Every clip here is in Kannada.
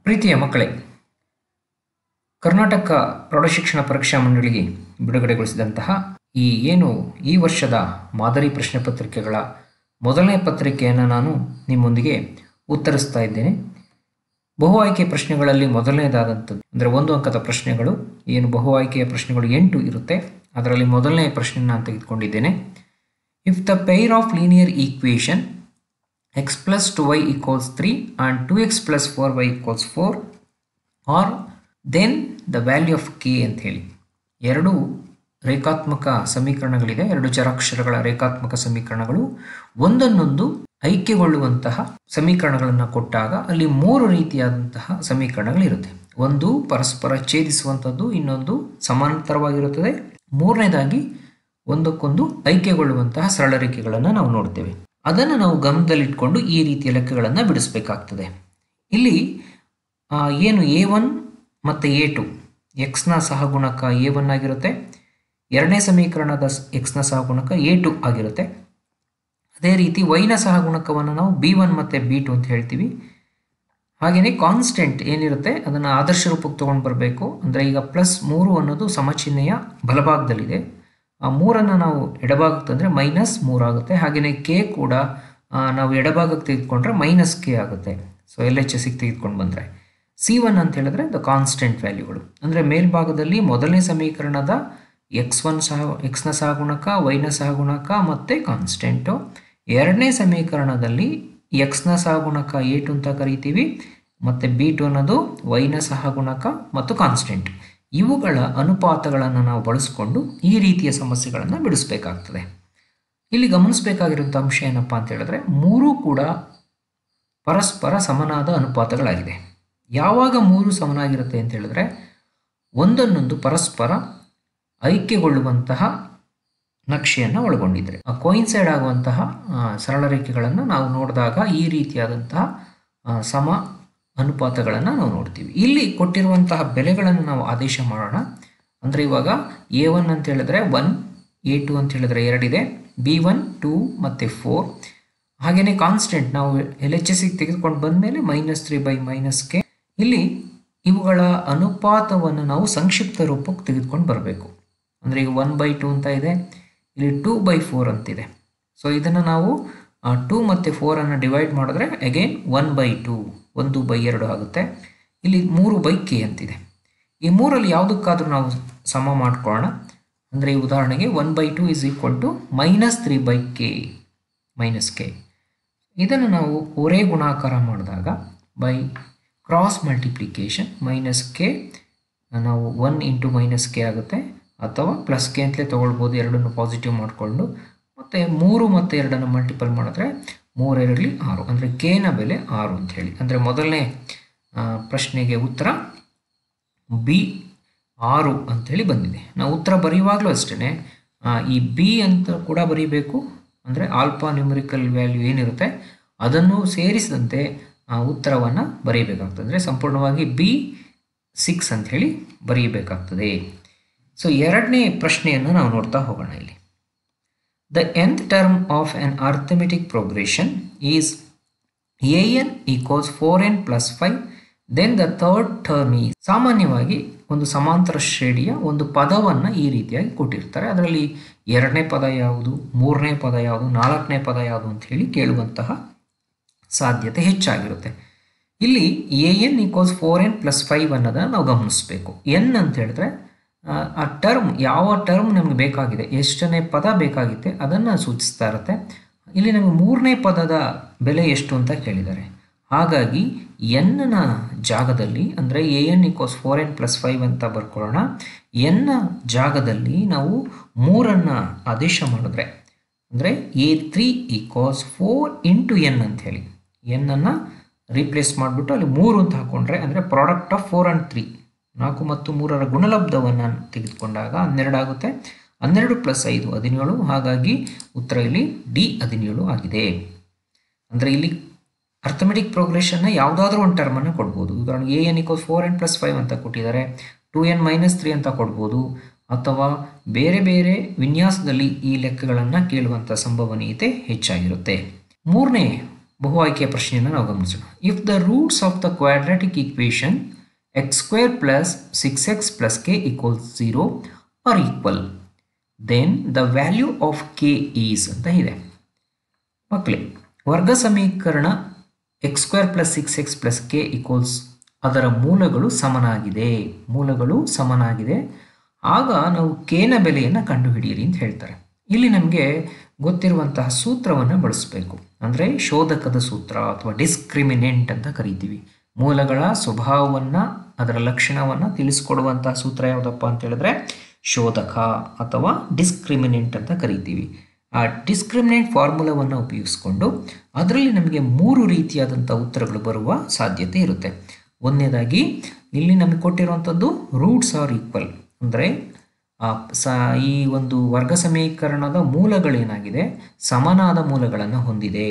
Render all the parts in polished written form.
ಪ್ರೀತಿಯ ಮಕ್ಕಳೇ, ಕರ್ನಾಟಕ ಪ್ರೌಢಶಿಕ್ಷಣ ಪರೀಕ್ಷಾ ಮಂಡಳಿಗೆ ಬಿಡುಗಡೆಗೊಳಿಸಿದಂತಹ ಈ ವರ್ಷದ ಮಾದರಿ ಪ್ರಶ್ನೆ ಪತ್ರಿಕೆಗಳ ಮೊದಲನೇ ಪತ್ರಿಕೆಯನ್ನು ನಾನು ನಿಮ್ಮೊಂದಿಗೆ ಉತ್ತರಿಸ್ತಾ ಇದ್ದೇನೆ. ಬಹು ಆಯ್ಕೆ ಪ್ರಶ್ನೆಗಳಲ್ಲಿ ಮೊದಲನೇದಾದಂಥದ್ದು ಅಂದರೆ 1 ಅಂಕದ ಪ್ರಶ್ನೆಗಳು. ಬಹು ಆಯ್ಕೆಯ ಪ್ರಶ್ನೆಗಳು 8 ಇರುತ್ತೆ. ಅದರಲ್ಲಿ ಮೊದಲನೇ ಪ್ರಶ್ನೆ ನಾನು ತೆಗೆದುಕೊಂಡಿದ್ದೇನೆ. If the pair of linear equation x plus 2y equals 3 and 2x plus 4y equals 4 or then the value of k ಅಂತ ಹೇಳಿ ಎರಡು ರೇಖಾತ್ಮಕ ಸಮೀಕರಣಗಳಿದೆ. ಎರಡು ಚರಾಕ್ಷರಗಳ ರೇಖಾತ್ಮಕ ಸಮೀಕರಣಗಳು ಒಂದನ್ನೊಂದು ಐಕ್ಯಗೊಳ್ಳುವಂತಹ ಸಮೀಕರಣಗಳನ್ನು ಕೊಟ್ಟಾಗ ಅಲ್ಲಿ 3 ರೀತಿಯಾದಂತಹ ಸಮೀಕರಣಗಳಿರುತ್ತೆ. ಒಂದು ಪರಸ್ಪರ ಛೇದಿಸುವಂಥದ್ದು, ಇನ್ನೊಂದು ಸಮಾಂತರವಾಗಿರುತ್ತದೆ, ಮೂರನೇದಾಗಿ ಒಂದಕ್ಕೊಂದು ಐಕ್ಯಗೊಳ್ಳುವಂತಹ ಸರಳ ರೇಖೆಗಳನ್ನು ನಾವು ನೋಡ್ತೇವೆ. ಅದನ್ನು ನಾವು ಗಮನದಲ್ಲಿಟ್ಕೊಂಡು ಈ ರೀತಿಯ ಲೆಕ್ಕಗಳನ್ನು ಬಿಡಿಸಬೇಕಾಗ್ತದೆ. ಇಲ್ಲಿ A1 ಮತ್ತು A2 ಎಕ್ಸ್ನ ಸಹಗುಣಕ A1 ಆಗಿರುತ್ತೆ. ಎರಡನೇ ಸಮೀಕರಣದ ಎಕ್ಸ್ನ ಸಹಗುಣಕ A2 ಆಗಿರುತ್ತೆ. ಅದೇ ರೀತಿ ವೈನ ಸಹಗುಣಕವನ್ನು ನಾವು B1 ಮತ್ತು B2 ಅಂತ ಹೇಳ್ತೀವಿ. ಹಾಗೆಯೇ ಕಾನ್ಸ್ಟೆಂಟ್ ಏನಿರುತ್ತೆ ಅದನ್ನು ಆದರ್ಶ ರೂಪಕ್ಕೆ ತೊಗೊಂಡು ಬರಬೇಕು. ಅಂದರೆ ಈಗ +3 ಅನ್ನೋದು ಸಮಚಿಹ್ನೆಯ ಬಲಭಾಗದಲ್ಲಿದೆ. ಆ 3ಅನ್ನು ನಾವು ಎಡಭಾಗಕ್ಕೆ ತಂದರೆ -3 ಆಗುತ್ತೆ. ಹಾಗೆಯೇ ಕೆ ಕೂಡ ನಾವು ಎಡಭಾಗಕ್ಕೆ ತೆಗೆದುಕೊಂಡ್ರೆ -k ಆಗುತ್ತೆ. ಸೊ LHSಗೆ ತೆಗೆದುಕೊಂಡು ಬಂದರೆ C1 ಅಂತ ಹೇಳಿದ್ರೆ ದ ಕಾನ್ಸ್ಟೆಂಟ್ ವ್ಯಾಲ್ಯೂಗಳು. ಅಂದರೆ ಮೇಲ್ಭಾಗದಲ್ಲಿ ಮೊದಲನೇ ಸಮೀಕರಣದ ಎಕ್ಸ್ನ ಸಹಗುಣಕ, ವೈನ ಸಹಗುಣಕ ಮತ್ತು ಕಾನ್ಸ್ಟೆಂಟು. ಎರಡನೇ ಸಮೀಕರಣದಲ್ಲಿ ಎಕ್ಸ್ನ ಸಹಗುಣಕ A2 ಅಂತ ಕರಿತೀವಿ, ಮತ್ತು B2 ಅನ್ನೋದು ವೈನ ಸಹಗುಣಕ ಮತ್ತು ಕಾನ್ಸ್ಟೆಂಟ್. ಇವುಗಳ ಅನುಪಾತಗಳನ್ನು ನಾವು ಬಳಸಿಕೊಂಡು ಈ ರೀತಿಯ ಸಮಸ್ಯೆಗಳನ್ನು ಬಿಡಿಸಬೇಕಾಗ್ತದೆ. ಇಲ್ಲಿ ಗಮನಿಸಬೇಕಾಗಿರುವಂಥ ಅಂಶ ಏನಪ್ಪ ಅಂತ ಹೇಳಿದ್ರೆ 3 ಕೂಡ ಪರಸ್ಪರ ಸಮನಾದ ಅನುಪಾತಗಳಾಗಿದೆ. ಯಾವಾಗ 3 ಸಮನಾಗಿರುತ್ತೆ ಅಂತ ಹೇಳಿದ್ರೆ ಒಂದನ್ನೊಂದು ಪರಸ್ಪರ ಐಕ್ಯಗೊಳ್ಳುವಂತಹ ನಕ್ಷೆಯನ್ನು ಒಳಗೊಂಡಿದ್ರೆ, ಕೋಯಿನ್ಸೈಡ್ ಆಗುವಂತಹ ಸರಳ ರೇಖೆಗಳನ್ನು ನಾವು ನೋಡಿದಾಗ ಈ ರೀತಿಯಾದಂತಹ ಸಮ ಅನುಪಾತಗಳನ್ನು ನಾವು ನೋಡ್ತೀವಿ. ಇಲ್ಲಿ ಕೊಟ್ಟಿರುವಂತಹ ಬೆಲೆಗಳನ್ನು ನಾವು ಆದೇಶ ಮಾಡೋಣ. ಅಂದರೆ ಇವಾಗ A1 ಅಂತ ಹೇಳಿದ್ರೆ 1, A2 ಅಂತ ಹೇಳಿದ್ರೆ 2 ಇದೆ, B1 2 ಮತ್ತು 4. ಹಾಗೆಯೇ ಕಾನ್ಸ್ಟೆಂಟ್ ನಾವು LHSಗೆ ತೆಗೆದುಕೊಂಡು ಬಂದಮೇಲೆ -3/-k. ಇಲ್ಲಿ ಇವುಗಳ ಅನುಪಾತವನ್ನು ನಾವು ಸಂಕ್ಷಿಪ್ತ ರೂಪಕ್ಕೆ ತೆಗೆದುಕೊಂಡು ಬರಬೇಕು. ಅಂದರೆ ಈಗ 1/2 ಅಂತ ಇದೆ, ಇಲ್ಲಿ 2/4 ಅಂತಿದೆ. ಸೊ ಇದನ್ನು ನಾವು 2 ಮತ್ತು 4ಅನ್ನು ಡಿವೈಡ್ ಮಾಡಿದ್ರೆ ಅಗೇನ್ 1/2 1/2 ಆಗುತ್ತೆ. ಇಲ್ಲಿ 3/k ಅಂತಿದೆ. ಈ 3ರಲ್ಲಿ ಯಾವುದಕ್ಕಾದರೂ ನಾವು ಸಮ ಮಾಡ್ಕೊಳ್ಳೋಣ. ಅಂದರೆ ಈ ಉದಾಹರಣೆಗೆ 1/2 = -3/k. ಇದನ್ನು ನಾವು ಒರೇ ಗುಣಾಕಾರ ಮಾಡಿದಾಗ ಬೈ ಕ್ರಾಸ್ ಮಲ್ಟಿಪ್ಲಿಕೇಶನ್ -k ನಾವು 1 × -k ಆಗುತ್ತೆ, ಅಥವಾ +k ಅಂತಲೇ ತೊಗೊಳ್ಬೋದು. ಎರಡನ್ನು ಪಾಸಿಟಿವ್ ಮಾಡಿಕೊಂಡು ಮತ್ತು 3 ಮತ್ತು 2ಅನ್ನು ಮಲ್ಟಿಪಲ್ ಮಾಡಿದ್ರೆ 3 2 6, ಅಂದರೆ ಕೆನ ಬೆಲೆ 6 ಅಂತ ಹೇಳಿ. ಅಂದರೆ ಮೊದಲನೇ ಪ್ರಶ್ನೆಗೆ ಉತ್ತರ B 6 ಅಂಥೇಳಿ ಬಂದಿದೆ. ನಾವು ಉತ್ತರ ಬರೆಯುವಾಗಲೂ ಅಷ್ಟೇ ಈ B ಅಂತ ಕೂಡ ಬರೀಬೇಕು. ಅಂದರೆ ಆಲ್ಫಾ ನ್ಯೂಮರಿಕಲ್ ವ್ಯಾಲ್ಯೂ ಏನಿರುತ್ತೆ ಅದನ್ನು ಸೇರಿಸಿದಂತೆ ಉತ್ತರವನ್ನು ಬರೀಬೇಕಾಗ್ತದೆ. ಅಂದರೆ ಸಂಪೂರ್ಣವಾಗಿ B 6 ಅಂಥೇಳಿ ಬರೀಬೇಕಾಗ್ತದೆ. ಸೊ ಎರಡನೇ ಪ್ರಶ್ನೆಯನ್ನು ನಾವು ನೋಡ್ತಾ ಹೋಗೋಣ. ಇಲ್ಲಿ The nth term of an arithmetic progression is an equals 4n plus 5. Then the third term is. ಸಾಮಾನ್ಯವಾಗಿ ಒಂದು ಸಮಾಂತರ ಶ್ರೇಣಿಯ ಒಂದು ಪದವನ್ನು ಈ ರೀತಿಯಾಗಿ ಕೊಟ್ಟಿರ್ತಾರೆ. ಅದರಲ್ಲಿ ಎರಡನೇ ಪದ ಯಾವುದು, ಮೂರನೇ ಪದ ಯಾವುದು, ನಾಲ್ಕನೇ ಪದ ಯಾವುದು ಅಂತ ಹೇಳಿ ಕೇಳುವಂತಹ ಸಾಧ್ಯತೆ ಹೆಚ್ಚಾಗಿರುತ್ತೆ. ಇಲ್ಲಿ an equals 4n plus 5 ಅನ್ನೋದನ್ನು ನಾವು ಗಮನಿಸಬೇಕು. n ಅಂತ ಹೇಳಿದ್ರೆ ಆ ಟರ್ಮ್, ಯಾವ ಟರ್ಮ್ ನಮಗೆ ಬೇಕಾಗಿದೆ, ಎಷ್ಟನೇ ಪದ ಬೇಕಾಗಿದೆ ಅದನ್ನು ಸೂಚಿಸ್ತಾ ಇರುತ್ತೆ. ಇಲ್ಲಿ ನಮಗೆ ಮೂರನೇ ಪದದ ಬೆಲೆ ಎಷ್ಟು ಅಂತ ಕೇಳಿದ್ದಾರೆ. ಹಾಗಾಗಿ ಎನ್ನ ಜಾಗದಲ್ಲಿ, ಅಂದರೆ an equals 4n plus 5 ಅಂತ ಬರ್ಕೊಳ್ಳೋಣ. ಎನ್ನ ಜಾಗದಲ್ಲಿ ನಾವು 3ಅನ್ನು ಆದೇಶ ಮಾಡಿದ್ರೆ, ಅಂದರೆ A3 equals 4 × n ಅಂತ ಹೇಳಿ ಎನ್ನನ್ನು ರೀಪ್ಲೇಸ್ ಮಾಡಿಬಿಟ್ಟು ಅಲ್ಲಿ 3 ಅಂತ ಹಾಕ್ಕೊಂಡ್ರೆ, ಅಂದರೆ ಪ್ರಾಡಕ್ಟ್ ಆಫ್ 4 and 3 4 ಮತ್ತು 3ರ ಗುಣಲಬ್ಧವನ್ನು ತೆಗೆದುಕೊಂಡಾಗ 12 ಆಗುತ್ತೆ. 12 + 5 17. ಹಾಗಾಗಿ ಉತ್ತರ ಇಲ್ಲಿ D 17 ಆಗಿದೆ. ಅಂದರೆ ಇಲ್ಲಿ ಅರ್ಥಮೆಟಿಕ್ ಪ್ರೋಗ್ರೆಷನ್ನ ಯಾವುದಾದ್ರೂ ಒಂದು ಟರ್ಮನ್ನು ಕೊಡ್ಬೋದು. ಉದಾಹರಣೆಗೆ an equals 4n plus 5 ಅಂತ ಕೊಟ್ಟಿದ್ದಾರೆ, 2n - 3 ಅಂತ ಕೊಡ್ಬೋದು, ಅಥವಾ ಬೇರೆ ಬೇರೆ ವಿನ್ಯಾಸದಲ್ಲಿ ಈ ಲೆಕ್ಕಗಳನ್ನು ಕೇಳುವಂಥ ಸಂಭವನೀಯತೆ ಹೆಚ್ಚಾಗಿರುತ್ತೆ. ಮೂರನೇ ಬಹು ಆಯ್ಕೆಯ ಪ್ರಶ್ನೆಯನ್ನು ನಾವು ಗಮನಿಸೋಣ. If the roots of the quadratic equation x² plus 6x plus k equals 0 are equal then the value of k is ಅಂತ ಇದೆ. ಮಕ್ಕಳೇ, ವರ್ಗ ಸಮೀಕರಣ x² plus 6x plus k equals ಅದರ ಮೂಲಗಳು ಸಮನಾಗಿದೆ ಆಗ ನಾವು k ನ ಬೆಲೆಯನ್ನು ಕಂಡುಹಿಡಿಯಿರಿ ಅಂತ ಹೇಳ್ತಾರೆ. ಇಲ್ಲಿ ನಮಗೆ ಗೊತ್ತಿರುವಂತಹ ಸೂತ್ರವನ್ನು ಬಳಸಬೇಕು. ಅಂದರೆ ಶೋಧಕದ ಸೂತ್ರ ಅಥವಾ ಡಿಸ್ಕ್ರಿಮಿನೆಂಟ್ ಅಂತ ಕರಿತೀವಿ. ಮೂಲಗಳ ಸ್ವಭಾವವನ್ನು, ಅದರ ಲಕ್ಷಣವನ್ನು ತಿಳಿಸ್ಕೊಡುವಂತಹ ಸೂತ್ರ ಯಾವುದಪ್ಪ ಅಂತ ಹೇಳಿದ್ರೆ ಶೋಧಕ ಅಥವಾ ಡಿಸ್ಕ್ರಿಮಿನೆಂಟ್ ಅಂತ ಕರಿತೀವಿ. ಆ ಡಿಸ್ಕ್ರಿಮಿನೆಂಟ್ ಫಾರ್ಮುಲಾವನ್ನು ಉಪಯೋಗಿಸ್ಕೊಂಡು ಅದರಲ್ಲಿ ನಮಗೆ 3 ರೀತಿಯಾದಂಥ ಉತ್ತರಗಳು ಬರುವ ಸಾಧ್ಯತೆ ಇರುತ್ತೆ. ಒಂದನೇದಾಗಿ ಇಲ್ಲಿ ನಮಗೆ ಕೊಟ್ಟಿರುವಂಥದ್ದು ರೂಟ್ಸ್ ಆರ್ ಈಕ್ವಲ್, ಅಂದರೆ ಈ ಒಂದು ವರ್ಗ ಸಮೀಕರಣದ ಮೂಲಗಳೇನಾಗಿದೆ ಸಮನಾದ ಮೂಲಗಳನ್ನು ಹೊಂದಿದೆ.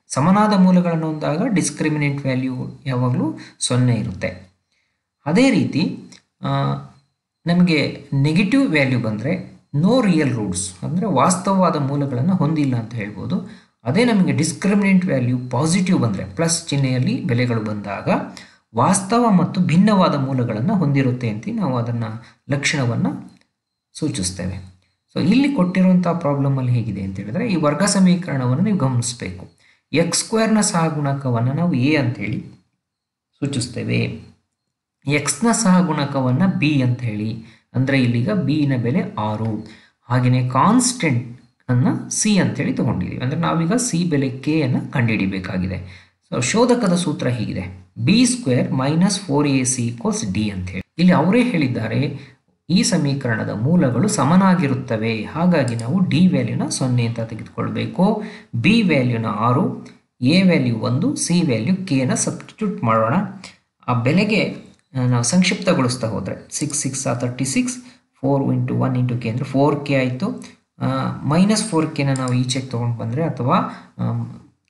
ಸಮನಾದ ಮೂಲಗಳನ್ನು ಹೊಂದಾಗ ಡಿಸ್ಕ್ರಿಮಿನೆಂಟ್ ವ್ಯಾಲ್ಯೂ ಯಾವಾಗಲೂ 0 ಇರುತ್ತೆ. ಅದೇ ರೀತಿ ನಮಗೆ ನೆಗೆಟಿವ್ ವ್ಯಾಲ್ಯೂ ಬಂದರೆ ನೋ ರಿಯಲ್ ರೂಟ್ಸ್, ಅಂದರೆ ವಾಸ್ತವವಾದ ಮೂಲಗಳನ್ನು ಹೊಂದಿಲ್ಲ ಅಂತ ಹೇಳ್ಬೋದು. ಅದೇ ನಮಗೆ ಡಿಸ್ಕ್ರಿಮಿನೆಂಟ್ ವ್ಯಾಲ್ಯೂ ಪಾಸಿಟಿವ್ ಬಂದರೆ ಪ್ಲಸ್ ಚಿಹ್ನೆಯಲ್ಲಿ ಬೆಲೆಗಳು ಬಂದಾಗ ವಾಸ್ತವ ಮತ್ತು ಭಿನ್ನವಾದ ಮೂಲಗಳನ್ನು ಹೊಂದಿರುತ್ತೆ ಅಂತ ನಾವು ಅದನ್ನು ಲಕ್ಷಣವನ್ನು ಸೂಚಿಸ್ತೇವೆ. ಸೊ ಇಲ್ಲಿ ಕೊಟ್ಟಿರುವಂಥ ಪ್ರಾಬ್ಲಮಲ್ಲಿ ಹೇಗಿದೆ ಅಂತ ಹೇಳಿದ್ರೆ ಈ ವರ್ಗ ಸಮೀಕರಣವನ್ನು ನೀವು ಗಮನಿಸಬೇಕು. x² ಸಹಗುಣಕವನ್ನು ನಾವು a ಅಂತೇಳಿ ಸೂಚಿಸ್ತೇವೆ, x ಸಹಗುಣಕವನ್ನು b ಅಂತ ಹೇಳಿ, ಅಂದರೆ ಇಲ್ಲಿಗ b ನ ಬೆಲೆ 6. ಹಾಗೆಯೇ ಕಾನ್ಸ್ಟೆಂಟ್ ಅನ್ನು c ಅಂತೇಳಿ ತಗೊಂಡಿದ್ದೀವಿ, ಅಂದರೆ ನಾವೀಗ c ಬೆಲೆ k ಅನ್ನು ಕಂಡುಹಿಡಿಬೇಕಾಗಿದೆ. ಸೊ ಶೋಧಕದ ಸೂತ್ರ ಹೀಗಿದೆ, b² minus 4ac equals d ಅಂತೇಳಿ. ಇಲ್ಲಿ ಅವರೇ ಹೇಳಿದ್ದಾರೆ ಈ ಸಮೀಕರಣದ ಮೂಲಗಳು ಸಮನಾಗಿರುತ್ತವೆ, ಹಾಗಾಗಿ ನಾವು ಡಿ ವ್ಯಾಲ್ಯೂನ 0 ಅಂತ ತೆಗೆದುಕೊಳ್ಬೇಕು. ಬಿ ವ್ಯಾಲ್ಯೂನ 6, ಎ ವ್ಯಾಲ್ಯೂ 1, ಸಿ ವ್ಯಾಲ್ಯೂ ಕೆನ ಸಬ್ಸ್ಟಿಟ್ಯೂಟ್ ಮಾಡೋಣ. ಆ ಬೆಲೆಗೆ ನಾವು ಸಂಕ್ಷಿಪ್ತಗೊಳಿಸ್ತಾ ಹೋದರೆ 6 6 36, 4 × 1 × k ಅಂದರೆ 4k ಆಯಿತು. ಮೈನಸ್ 4kನ ನಾವು ಈಚೆಗೆ ತೊಗೊಂಡು ಬಂದರೆ ಅಥವಾ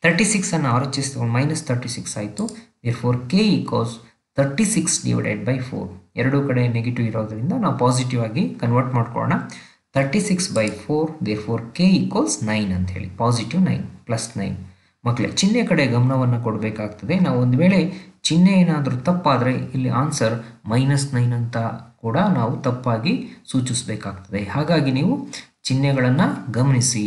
36ಅನ್ನು RHS ತೊಗೊಂಡು ಮೈನಸ್ 36 ಆಯಿತು. therefore k equals 36 divided by 4. ಎರಡೂ ಕಡೆ ನೆಗೆಟಿವ್ ಇರೋದ್ರಿಂದ ನಾವು ಪಾಸಿಟಿವ್ ಆಗಿ ಕನ್ವರ್ಟ್ ಮಾಡ್ಕೊಳ್ಳೋಣ. 36/4 therefore k ಈಕ್ವಲ್ಸ್ 9 ಅಂತ ಹೇಳಿ, ಪಾಸಿಟಿವ್ 9 ಪ್ಲಸ್ 9. ಮಕ್ಕಳೇ, ಚಿಹ್ನೆ ಕಡೆ ಗಮನವನ್ನು ಕೊಡಬೇಕಾಗ್ತದೆ. ನಾವು ಒಂದು ವೇಳೆ ಚಿಹ್ನೆ ಏನಾದರೂ ತಪ್ಪಾದರೆ ಇಲ್ಲಿ ಆನ್ಸರ್ -9 ಅಂತ ಕೂಡ ನಾವು ತಪ್ಪಾಗಿ ಸೂಚಿಸಬೇಕಾಗ್ತದೆ. ಹಾಗಾಗಿ ನೀವು ಚಿಹ್ನೆಗಳನ್ನು ಗಮನಿಸಿ.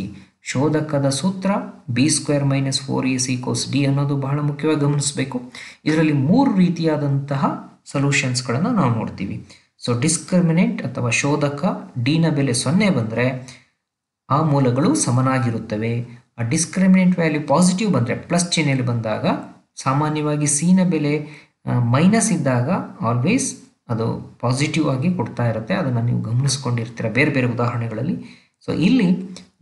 ಶೋಧಕದ ಸೂತ್ರ b² minus 4ac equals d ಅನ್ನೋದು ಬಹಳ ಮುಖ್ಯವಾಗಿ ಗಮನಿಸಬೇಕು. ಇದರಲ್ಲಿ 3 ರೀತಿಯಾದಂತಹ ಸೊಲ್ಯೂಷನ್ಸ್ಗಳನ್ನು ನಾವು ನೋಡ್ತೀವಿ. ಸೊ ಡಿಸ್ಕ್ರಿಮಿನೆಂಟ್ ಅಥವಾ ಶೋಧಕ ಡಿ ನ ಬೆಲೆ 0 ಬಂದರೆ ಆ ಮೂಲಗಳು ಸಮನಾಗಿರುತ್ತವೆ. ಆ ಡಿಸ್ಕ್ರಿಮಿನೆಂಟ್ ವ್ಯಾಲ್ಯೂ ಪಾಸಿಟಿವ್ ಬಂದರೆ ಪ್ಲಸ್ ಚಿಹ್ನೆಯಲ್ಲಿ ಬಂದಾಗ, ಸಾಮಾನ್ಯವಾಗಿ ಸಿ ನ ಬೆಲೆ ಮೈನಸ್ ಇದ್ದಾಗ ಆಲ್ವೇಸ್ ಅದು ಪಾಸಿಟಿವ್ ಆಗಿ ಕೊಡ್ತಾ ಇರುತ್ತೆ. ಅದನ್ನು ನೀವು ಗಮನಿಸ್ಕೊಂಡಿರ್ತೀರ ಬೇರೆ ಬೇರೆ ಉದಾಹರಣೆಗಳಲ್ಲಿ. ಸೊ ಇಲ್ಲಿ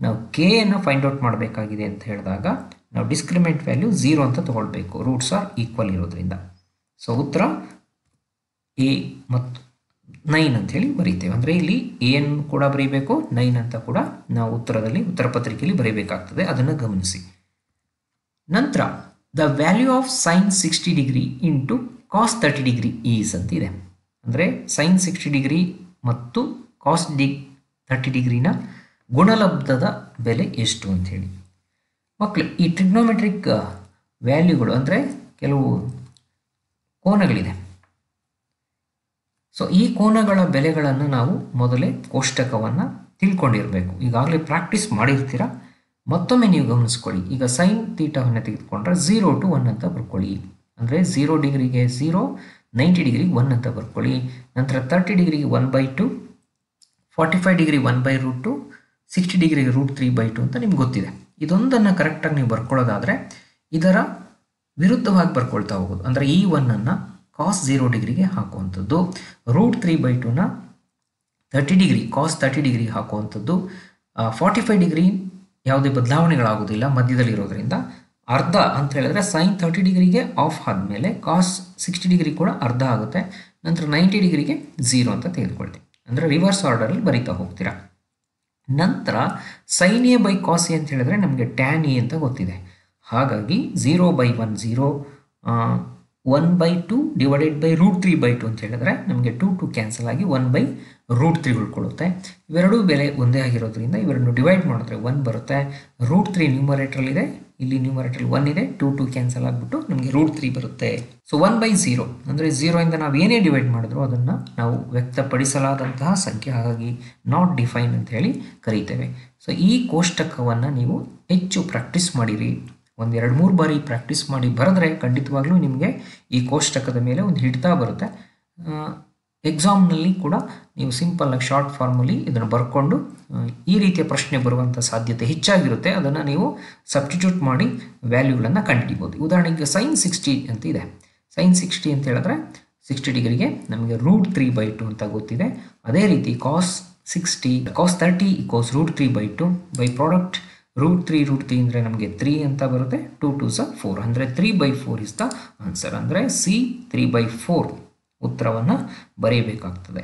ನಾವು ಕೆ ಅನ್ನು ಫೈಂಡ್ ಔಟ್ ಮಾಡಬೇಕಾಗಿದೆ ಅಂತ ಹೇಳಿದಾಗ ನಾವು ಡಿಸ್ಕ್ರಿಮಿನೆಂಟ್ ವ್ಯಾಲ್ಯೂ 0 ಅಂತ ತಗೊಳ್ಬೇಕು, ರೂಟ್ಸ್ ಆರ್ ಈಕ್ವಲ್ ಇರೋದ್ರಿಂದ. ಸೊ ಉತ್ತರ ಎ ಮತ್ತು 9 ಅಂತ ಹೇಳಿ ಬರೀತೇವೆ. ಅಂದರೆ ಇಲ್ಲಿ ಏನು ಕೂಡ ಬರೀಬೇಕು, 9 ಅಂತ ಕೂಡ ನಾವು ಉತ್ತರ ಪತ್ರಿಕೆಯಲ್ಲಿ ಬರೀಬೇಕಾಗ್ತದೆ, ಅದನ್ನು ಗಮನಿಸಿ. ನಂತರ the value of sine 60 degree into cos 30 degree is ಅಂತ ಇದೆ. ಅಂದರೆ ಸೈನ್ 60 ಡಿಗ್ರಿ ಮತ್ತು ಕಾಸ್ 30 ಡಿಗ್ರಿನ ಗುಣಲಬ್ಧದ ಬೆಲೆ ಎಷ್ಟು ಅಂತ ಹೇಳಿ. ಮಕ್ಕಳು, ಈ ಟ್ರಿಗ್ನೋಮೆಟ್ರಿಕ್ ವ್ಯಾಲ್ಯೂಗಳು ಅಂದರೆ ಕೆಲವು ಕೋನಗಳಿದೆ. ಸೊ ಈ ಕೋನಗಳ ಬೆಲೆಗಳನ್ನು ನಾವು ಮೊದಲೇ ಕೋಷ್ಟಕವನ್ನು ತಿಳ್ಕೊಂಡಿರಬೇಕು. ಈಗಾಗಲೇ ಪ್ರಾಕ್ಟೀಸ್ ಮಾಡಿರ್ತೀರ, ಮತ್ತೊಮ್ಮೆ ನೀವು ಗಮನಿಸ್ಕೊಳ್ಳಿ. ಈಗ ಸೈನ್ ಥೀಟಾವನ್ನು ತೆಗೆದುಕೊಂಡ್ರೆ 0 to 1 ಅಂತ ಬರ್ಕೊಳ್ಳಿ. ಅಂದರೆ 0 ಡಿಗ್ರಿಗೆ 0, 90 ಡಿಗ್ರಿಗೆ 1 ಅಂತ ಬರ್ಕೊಳ್ಳಿ. ನಂತರ 30 ಡಿಗ್ರಿಗೆ 1/2, 45 ಡಿಗ್ರಿ 1/√2, 60 ಡಿಗ್ರಿಗೆ √3/2 ಅಂತ ನಿಮ್ಗೆ ಗೊತ್ತಿದೆ. ಇದೊಂದನ್ನು ಕರೆಕ್ಟಾಗಿ ನೀವು ಬರ್ಕೊಳ್ಳೋದಾದರೆ ಇದರ ವಿರುದ್ಧವಾಗಿ ಬರ್ಕೊಳ್ತಾ ಹೋಗೋದು. ಅಂದರೆ ಈ 1ಅನ್ನು ಕಾಸ್ 0 ಡಿಗ್ರಿಗೆ ಹಾಕುವಂಥದ್ದು, √3/2ನ 30 ಡಿಗ್ರಿ ಕಾಸ್ 30 ಡಿಗ್ರಿಗೆ ಹಾಕುವಂಥದ್ದು. 45 ಡಿಗ್ರಿ ಯಾವುದೇ ಬದಲಾವಣೆಗಳಾಗೋದಿಲ್ಲ ಮಧ್ಯದಲ್ಲಿರೋದ್ರಿಂದ. ಅರ್ಧ ಅಂತ ಹೇಳಿದ್ರೆ ಸೈನ್ 30 ಡಿಗ್ರಿಗೆ ಆಫ್ ಆದಮೇಲೆ ಕಾಸ್ 60 ಡಿಗ್ರಿ ಕೂಡ ಅರ್ಧ ಆಗುತ್ತೆ. ನಂತರ 90 ಡಿಗ್ರಿಗೆ 0 ಅಂತ ತೆಗೆದುಕೊಳ್ತೀವಿ. ಅಂದರೆ ರಿವರ್ಸ್ ಆರ್ಡರಲ್ಲಿ ಬರೀತಾ ಹೋಗ್ತೀರಾ. ನಂತರ sine A by cos A ಅಂತ ಹೇಳಿದ್ರೆ ನಮಗೆ ಟ್ಯಾನ್ ಎ ಅಂತ ಗೊತ್ತಿದೆ. ಹಾಗಾಗಿ 0/1 0, 1/2 ಡಿವೈಡೆಡ್ ಬೈ √3/2 ಅಂತ ಹೇಳಿದ್ರೆ ನಮಗೆ 2 ಕ್ಯಾನ್ಸಲ್ ಆಗಿ 1/√3 ಉಳ್ಕೊಳ್ಳುತ್ತೆ. ಇವೆರಡೂ ಬೆಲೆ ಒಂದೇ ಆಗಿರೋದ್ರಿಂದ ಇವೆರಡನ್ನು ಡಿವೈಡ್ ಮಾಡಿದ್ರೆ 1 ಬರುತ್ತೆ. √3 ನ್ಯೂಮರೇಟ್ರಲ್ಲಿದೆ, ಇಲ್ಲಿ ನ್ಯೂಮರೇಟರ್ 1 ಇದೆ, 2 ಕ್ಯಾನ್ಸಲ್ ಆಗಿಬಿಟ್ಟು ನಮಗೆ √3 ಬರುತ್ತೆ. ಸೊ 1/0 ಅಂದರೆ 0 ನಾವು ಏನೇ ಡಿವೈಡ್ ಮಾಡಿದ್ರು ಅದನ್ನು ನಾವು ವ್ಯಕ್ತಪಡಿಸಲಾದಂತಹ ಸಂಖ್ಯೆ, ಹಾಗಾಗಿ ನಾಟ್ ಡಿಫೈನ್ ಅಂತ ಹೇಳಿ ಕರೀತೇವೆ. ಸೊ ಈ ಕೋಷ್ಟಕವನ್ನು ನೀವು ಹೆಚ್ಚು ಪ್ರಾಕ್ಟೀಸ್ ಮಾಡಿರಿ. ಒಂದು 2-3 ಬಾರಿ ಪ್ರಾಕ್ಟೀಸ್ ಮಾಡಿ ಬರೆದ್ರೆ ಖಂಡಿತವಾಗ್ಲೂ ನಿಮಗೆ ಈ ಕೋಷ್ಟಕದ ಮೇಲೆ ಒಂದು ಹಿಡಿತಾ ಬರುತ್ತೆ. ಎಕ್ಸಾಮ್ನಲ್ಲಿ ಕೂಡ ನೀವು ಸಿಂಪಲ್ಲಾಗಿ ಶಾರ್ಟ್ ಫಾರ್ಮಲ್ಲಿ ಇದನ್ನು ಬರ್ಕೊಂಡು ಈ ರೀತಿಯ ಪ್ರಶ್ನೆ ಬರುವಂಥ ಸಾಧ್ಯತೆ ಹೆಚ್ಚಾಗಿರುತ್ತೆ. ಅದನ್ನು ನೀವು ಸಬ್ಸ್ಟಿಟ್ಯೂಟ್ ಮಾಡಿ ವ್ಯಾಲ್ಯೂಗಳನ್ನು ಕಂಡುಹಿಡಿಬೋದು. ಉದಾಹರಣೆಗೆ sin 60 ಅಂತ ಇದೆ. sin 60 ಅಂತ ಹೇಳಿದ್ರೆ 60 ಡಿಗ್ರಿಗೆ ನಮಗೆ √3/2 ಅಂತ ಗೊತ್ತಿದೆ. ಅದೇ ರೀತಿ cos 30 = √3/2. ಬೈ ಪ್ರಾಡಕ್ಟ್ √3 ಅಂದರೆ ನಮಗೆ 3 ಅಂತ ಬರುತ್ತೆ. 2 2s 4 ಅಂದರೆ 3/4 ಇಸ್ ದ ಆನ್ಸರ್. ಅಂದರೆ C 3/4 ಉತ್ತರವನ್ನು ಬರೆಯಬೇಕಾಗ್ತದೆ.